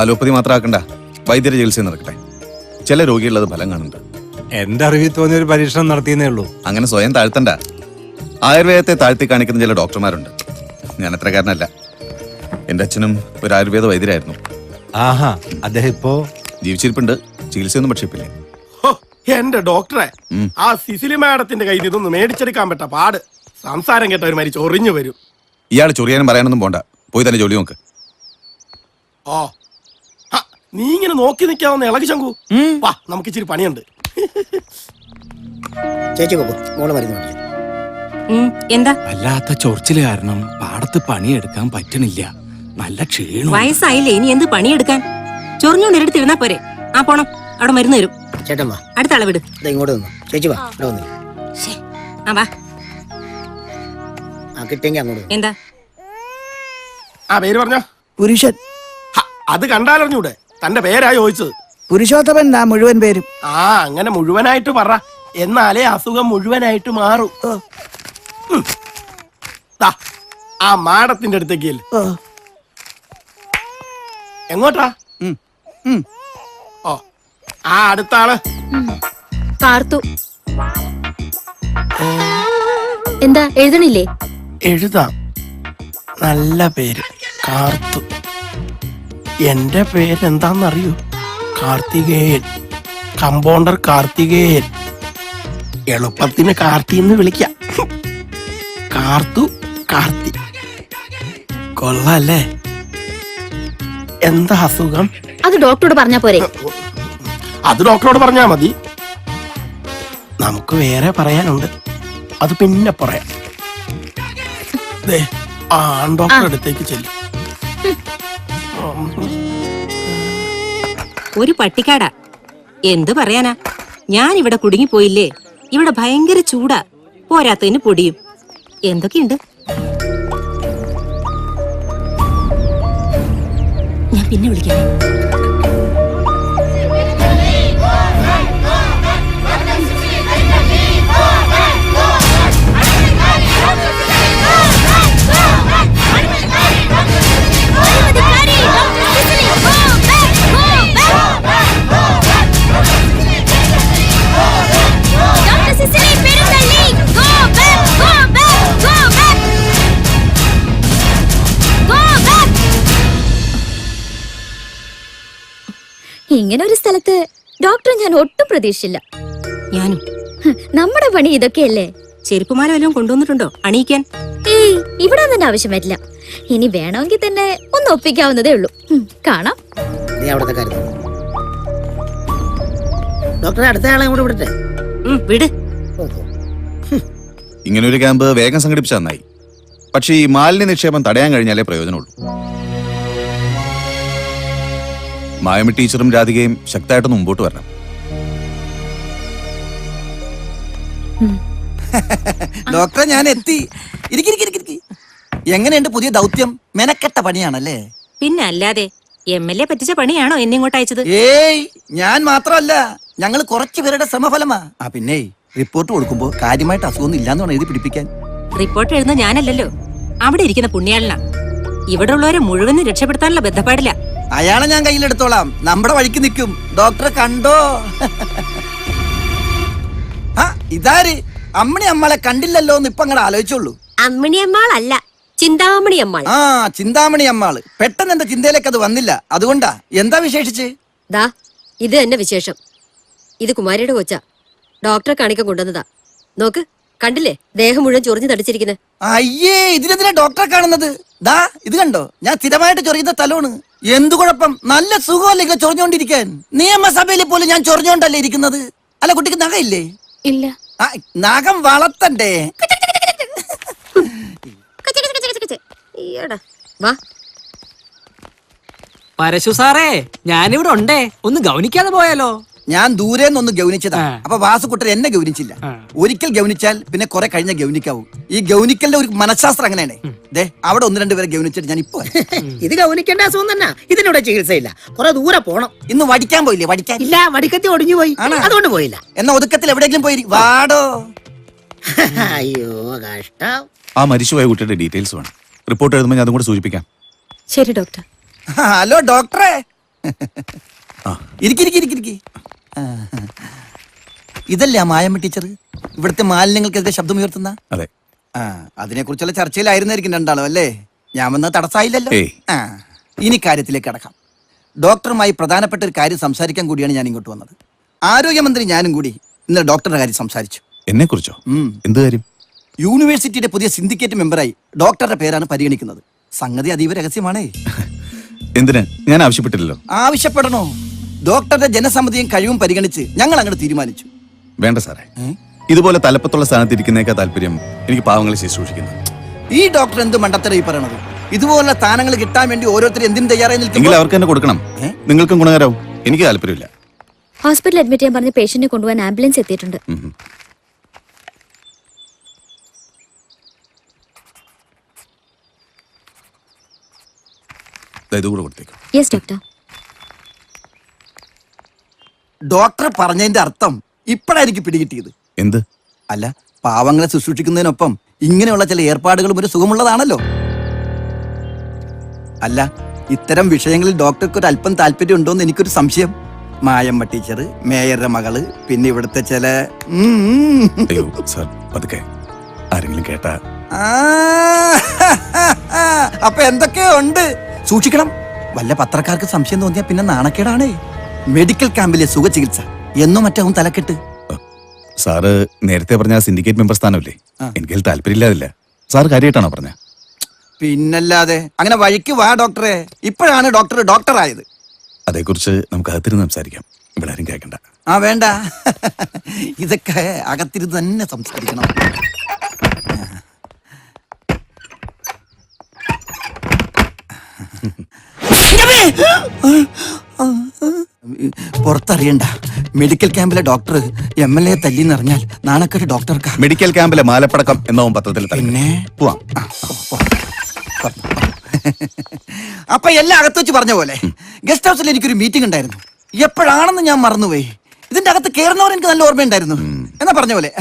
Allopathy മാത്രം ആക്കണ്ട, വൈദ്യരെ ചികിത്സ നടക്കട്ടെ. ചില രോഗികളത് ഫലം കാണുന്നുണ്ട്. എന്റെ അറിവിൽ തോന്നിയ ഒരു പരീക്ഷണം നടത്തിയെന്നേ ഉള്ളൂ. അങ്ങനെ സ്വയം താഴ്ത്തണ്ട. ആയുർവേദത്തെ താഴ്ത്തി കാണിക്കുന്ന ചില ഡോക്ടർമാരുണ്ട്. ഞാൻ അത്രക്കാരനല്ല. എന്റെ അച്ഛനും ഒരു ആയുർവേദ വൈദ്യരായിരുന്നു. ആഹാ, അദ്ദേഹം ഇപ്പോ ജീവിച്ചിരിപ്പുണ്ട്. ചികിത്സയൊന്നും പക്ഷിപ്പില്ലേ. എന്റെ ഡോക്ടറെ, ആ സിസിലി മാഡത്തിന്റെ കയ്യിൽ ഇതൊന്ന് മേടിച്ചെടുക്കാൻ പറ്റ പാട്. സംസാരം കേട്ട ഒരു മാതിരി ചൊറിഞ്ഞു വരും. ഇയാൾ ചൊറിയാനും പറയാനൊന്നും പോണ്ട. പോയി തന്നെ ജോലി നോക്ക്. ഓ, നീ ഇങ്ങനെ നോക്കി നിൽക്കാവുന്ന ഇളകി ശങ്കു. വാ, നമുക്ക് ഇച്ചിരി പണിയുണ്ട്. ചേച്ചി മോള് മരുന്ന് മേടിച്ചു. എന്താ വല്ലാത്ത ചൊറിച്ചില് കാരണം പാടത്ത് പണിയെടുക്കാൻ പറ്റണില്ല. നല്ല ക്ഷീണം. വയസ്സായില്ലേ, ഇനി എന്ത് പണിയെടുക്കാൻ? ചൊറിഞ്ഞോണ്ട് എടുത്തിരുന്നാ പോരെ. ആ പോണം, അവിടെ മരുന്ന് തരും. ചേട്ടൻ വാ, അടുത്ത ആളെ വിട്. ഇങ്ങോട്ട് വന്നു. ചേച്ചി വാ, ഇവിടെ വന്നു. വാ, കിട്ടിയെങ്കിൽ അങ്ങോട്ട്. എന്താ ആ പേര് പറഞ്ഞോ? പുരുഷൻ. അത് കണ്ടാലറിഞ്ഞൂടെ? തന്റെ പേരാ ചോദിച്ചത്. പുരുഷോത്തമൻ മുഴുവൻ പേരും. ആ, അങ്ങനെ മുഴുവനായിട്ട് പറ, എന്നാലേ അസുഖം മുഴുവനായിട്ട് മാറൂ. ആ മാഡത്തിന്റെ അടുത്തേക്ക് എങ്ങോട്ടാ? ഓ, ആ അടുത്ത ആള് കാർത്തു. എന്താ എഴുതണില്ലേ? എഴുതാം. നല്ല പേര്, കാർത്തു. എന്റെ പേരെന്താന്നറിയൂ? കാർത്തികേയൻ. കമ്പൗണ്ടർ കാർത്തികേയൻ. എളുപ്പത്തിന് കാർത്തിന്ന് വിളിക്കാം. കാർത്തു, കാർത്തി. കൊള്ളാല്ലേ? എന്താ അസുഖം? അത് ഡോക്ടറോട് പറഞ്ഞാ പോരെ? അത് ഡോക്ടറോട് പറഞ്ഞാ മതി. നമുക്ക് വേറെ പറയാനുണ്ട്, അത് പിന്നെ പറയാം. ഡോക്ടറുടെ അടുത്തേക്ക് ചെല്ലും. ഒരു പട്ടിക്കാടാ. എന്ത് പറയാനാ, ഞാൻ ഇവിടെ കുടുങ്ങിപ്പോയില്ലേ. ഇവിടെ ഭയങ്കര ചൂടാ, പോരാത്തതിന് പൊടിയും. എന്തൊക്കെയുണ്ട്? ഞാൻ പിന്നെ വിളിക്കാം. ഇങ്ങനെ ഒരു സ്ഥലത്ത് ഡോക്ടറെ ഞാൻ ഒട്ടും പ്രതീക്ഷിച്ചില്ല. ഞാനും. നമ്മുടെ പണി ഇതൊക്കെയല്ലേ. ചെരുപ്പുമാല വല്ലതും കൊണ്ടുവന്നിട്ടുണ്ടോ അണിയിക്കാൻ? ഏയ്, ഇവിടെ തന്നെ ആവശ്യം വരില്ല. ഇനി വേണമെങ്കിൽ തന്നെ ഒന്ന് ഒപ്പിക്കാവുന്നതേ ഉള്ളൂ. കാണാം. നീ അവിടുത്തെ കാര്യം ഡോക്ടറെ അടുത്ത ആളെ കൂടെ വിടട്ടെ. വിട്. ഇങ്ങനെ ഒരു ക്യാമ്പ് വേഗം സംഘടിപ്പിച്ച നന്നായി. പക്ഷേ ഈ മാലിന്യ നിക്ഷേപം തടയാൻ കഴിഞ്ഞാലേ പ്രയോജനമുള്ളൂ. മായമി ടീച്ചറും രാധികയും ശക്തമായിട്ടൊന്ന് മുമ്പോട്ട് വരണം. ഡോക്ടറെ, ഞാൻ എത്തി. എങ്ങനെയുണ്ട് പുതിയ ദൗത്യം? മെനക്കെട്ട പണിയാണല്ലേ? പിന്നെ അല്ലാതെ. MLA പറ്റിച്ച പണിയാണോ എന്നെ ഇങ്ങോട്ട് അയച്ചത്? ഏയ്, ഞാൻ മാത്രമല്ല, ഞങ്ങൾ കുറച്ചു പേരുടെ ശ്രമഫലമാ. പിന്നെ റിപ്പോർട്ട് കൊടുക്കുമ്പോ കാര്യമായിട്ട് അസുഖമൊന്നും ഇല്ലാന്ന് വേണം എഴുതി പിടിപ്പിക്കാൻ. റിപ്പോർട്ട് എഴുതുന്ന ഞാനല്ലല്ലോ, അവിടെ ഇരിക്കുന്ന പുണ്യാളനാ. ഇവിടെ ഉള്ളവരെ മുഴുവനും രക്ഷപ്പെടുത്താനുള്ള ബന്ധപ്പാടില്ല. അയാളെ ഞാൻ കയ്യിലെടുത്തോളാം, നമ്മുടെ വഴിക്ക് നിൽക്കും. ഡോക്ടറെ കണ്ടോ? ഇതാര്? അമ്മണി അമ്മളെ കണ്ടില്ലല്ലോ എന്ന് ഇപ്പൊ അങ്ങോട്ട് ആലോചിച്ചോളൂ. അമ്മിണി അമ്മാളല്ല, ചിന്താമണി അമ്മാൾ. ചിന്താമണി അമ്മാള്. പെട്ടെന്ന് എന്റെ ചിന്തയിലേക്ക് അത് വന്നില്ല, അതുകൊണ്ടാ. എന്താ വിശേഷിച്ച്? ദാ ഇത് തന്നെ വിശേഷം. ഇത് കുമാരിയുടെ കൊച്ചാ, ഡോക്ടറെ കാണിക്കാൻ കൊണ്ടുവന്നതാ. നോക്ക്, കണ്ടില്ലേ ദേഹം മുഴുവൻ ചൊറിഞ്ഞു തടിച്ചിരിക്കുന്നത്. അയ്യേ, ഇതിനെന്തിനാ ഡോക്ടറെ കാണുന്നത്? ദാ ഇത് കണ്ടോ, ഞാൻ സ്ഥിരമായിട്ട് ചൊറിയുന്ന തലോണ്. എന്തു കുഴപ്പം? നല്ല സുഖമല്ലേ ഇങ്ങനെ ചൊറിഞ്ഞോണ്ടിരിക്കാൻ? നിയമസഭയിൽ പോലും ഞാൻ ചൊറിഞ്ഞോണ്ടല്ലേ ഇരിക്കുന്നത്. അല്ല, കുട്ടിക്ക് നഖയില്ലേ? ഇല്ല. നഖം വളർത്തണ്ടേ? പരശു സാറേ, ഞാനിവിടെ ഉണ്ടേ, ഒന്ന് ഗൗനിക്കാതെ പോയാലോ? ഞാൻ ദൂരെ നിന്നൊന്ന് ഗൗനിച്ചതാ. അപ്പൊ വാസുക്കുട്ടൻ എന്നെ ഗൗനിച്ചില്ല. ഒരിക്കൽ ഗൗനിച്ചാൽ പിന്നെ കുറെ കഴിഞ്ഞ ഗൗനിക്കാവൂ. ഈ ഗൗനിക്കലിന്റെ ഒരു മനഃശാസ്ത്രം അങ്ങനെയാണ്. ദേ, അവിടെ ഒന്ന് രണ്ടുപേരെ ഗൗനിച്ചിട്ട് ഞാൻ ഇപ്പൊ ഇത് ഗൗനിക്കേണ്ട അസുഖം തന്നെ. ഇതിനൂടെ ചികിത്സയില്ല, കുറെ ദൂരെ പോണം. ഇന്ന് വടിക്കാൻ പോയില്ലേ? വടിക്കാൻ ഇല്ല, വടിക്കത്തി ഒടിഞ്ഞു പോയി, അതുകൊണ്ട് പോയില്ല. എന്നാ ഒതുക്കത്തിൽ എവിടെയെങ്കിലും പോയി വാടോ. അയ്യോ കഷ്ടം. ആ മരിച്ചുപോയ കുട്ടിയുടെ ഡീറ്റെയിൽസ് വേണം. റിപ്പോർട്ട് എഴുതുമ്പോൾ ഞാൻ അതും കൂടെ സൂചിപ്പിക്കാം. ശരി ഡോക്ടർ. ഹലോ ഡോക്ടറെ, ഇരിക്കി. ഇതല്ലേ ആ മായമ്മ ടീച്ചർ ഇവിടുത്തെ മാലിന്യങ്ങൾക്കെതിരെ ശബ്ദമുയർത്തുന്ന? അതെ. അതിനെ കുറിച്ചുള്ള ചർച്ചയിലായിരുന്നായിരിക്കും രണ്ടാളും അല്ലേ? ഞാൻ വന്ന തടസ്സായില്ലല്ലോ. ഏയ്. ഇനി കാര്യത്തിലേക്ക് കടക്കാം. ഡോക്ടറുമായി പ്രധാനപ്പെട്ട ഒരു കാര്യം സംസാരിക്കാൻ കൂടിയാണ് ഞാൻ ഇങ്ങോട്ട് വന്നത്. ആരോഗ്യമന്ത്രി ഞാനും കൂടി ഇന്നലെ ഡോക്ടറുടെ കാര്യം സംസാരിച്ചു. എന്നെ കുറിച്ചോ? എന്ത് കാര്യം? യൂണിവേഴ്സിറ്റിയുടെ പുതിയ സിൻഡിക്കേറ്റ് മെമ്പറായി ഡോക്ടറുടെ പേരാണ് പരിഗണിക്കുന്നത്. സംഗതി അതീവ രഹസ്യമാണേ. എന്തിന്? ഞാൻ ആവശ്യപ്പെട്ടില്ലല്ലോ. ആവശ്യപ്പെടണോ? ഡോക്ടറുടെ ജനസമ്മതിയും കഴിവും പരിഗണിച്ച് ഞങ്ങൾ അങ്ങോട്ട് തീരുമാനിച്ചു. വേണ്ട സാറേ, ഇതുപോലെ തലപ്പത്തുള്ള സ്ഥാനത്ത് ഇരിക്കുന്നേക്കാ താല്പര്യം എനിക്ക് പാവങ്ങളെ ശുശ്രൂഷിക്കുന്നു. ഈ ഡോക്ടർ എന്ത് മണ്ടത്തരം ഈ പറയണത്? ഇതുപോലുള്ള സ്ഥാനങ്ങൾ കിട്ടാൻ വേണ്ടി ഓരോരുത്തരും എന്തിനും തയ്യാറായി എങ്കിൽ നിൽക്കുമ്പോൾ അവർക്ക് തന്നെ കൊടുക്കണം. നിങ്ങൾക്കും ഗുണകരവും. എനിക്ക് താല്പര്യമില്ല. ഹോസ്പിറ്റലിൽ അഡ്മിറ്റ് ചെയ്യാൻ പറഞ്ഞ പേഷ്യന്റിനെ കൊണ്ടുപോകാൻ ആംബുലൻസ് എത്തിയിട്ടുണ്ട്. ഇതുകൂടെ കൊടുത്തേക്കും. Yes doctor. ഡോക്ടർ പറഞ്ഞതിന്റെ അർത്ഥം ഇപ്പോഴാണ് എനിക്ക് പിടികിട്ടിയത്. എന്ത്? അല്ല, പാവങ്ങളെ ശുശ്രൂഷിക്കുന്നതിനൊപ്പം ഇങ്ങനെയുള്ള ചില ഏർപ്പാടുകളും ഒരു സുഖമുള്ളതാണല്ലോ. അല്ല, ഇത്തരം വിഷയങ്ങളിൽ ഡോക്ടർക്ക് ഒരു അല്പം താല്പര്യം ഉണ്ടോന്ന് എനിക്കൊരു സംശയം. മായമ്മ ടീച്ചർ, മേയറുടെ മകള്, പിന്നെ ഇവിടുത്തെ ചില അയ്യോ സാർ, പതുക്കെ. ആരെങ്കിലും കേട്ടാ? അപ്പൊ എന്തൊക്കെയോ ഉണ്ട്. സൂക്ഷിക്കണം. വല്ല പത്രക്കാർക്ക് സംശയം തോന്നിയാ പിന്നെ നാണക്കേടാണേ. മെഡിക്കൽ ക്യാമ്പിലെ സുഖ ചികിത്സ എന്നും മറ്റാവും തലക്കെട്ട്. സാറ് നേരത്തെ പറഞ്ഞ സിൻഡിക്കേറ്റ് മെമ്പർ സ്ഥാനമല്ലേ? എനിക്കതിൽ താല്പര്യമില്ലാതില്ല. സാർ കാര്യമായിട്ടാണോ പറഞ്ഞ? പിന്നല്ലാതെ. അങ്ങനെ വഴിക്ക് വാ ഡോക്ടറെ. ഇപ്പോഴാണ് ഡോക്ടർ ഡോക്ടറായത്. അതേക്കുറിച്ച് നമുക്ക് അകത്തിരുന്ന് സംസാരിക്കാം. ഇവിടെ ആരും കേൾക്കണ്ട. വേണ്ട. ഇതൊക്കെ അകത്തിരുന്ന് തന്നെ സംസാരിക്കണം. പുറത്തറിയണ്ട. മെഡിക്കൽ ക്യാമ്പിലെ ഡോക്ടർ MLA തല്ലിന്നറിഞ്ഞാൽ നാണക്കേട് ഡോക്ടർക്കാ. മെഡിക്കൽ ക്യാമ്പിലെ മാലപ്പടക്കം എന്നാവും പത്രത്തിൽ. പിന്നെ പോവാം. അപ്പൊ എല്ലാം അകത്ത് വെച്ച് പറഞ്ഞ പോലെ ഗസ്റ്റ് ഹൗസിൽ എനിക്കൊരു മീറ്റിംഗ് ഉണ്ടായിരുന്നു. എപ്പോഴാണെന്ന് ഞാൻ മറന്നുപോയി. ഇതിന്റെ അകത്ത് കയറുന്നവർ എനിക്ക് നല്ല ഓർമ്മയുണ്ടായിരുന്നു. എന്നാ പറഞ്ഞ പോലെ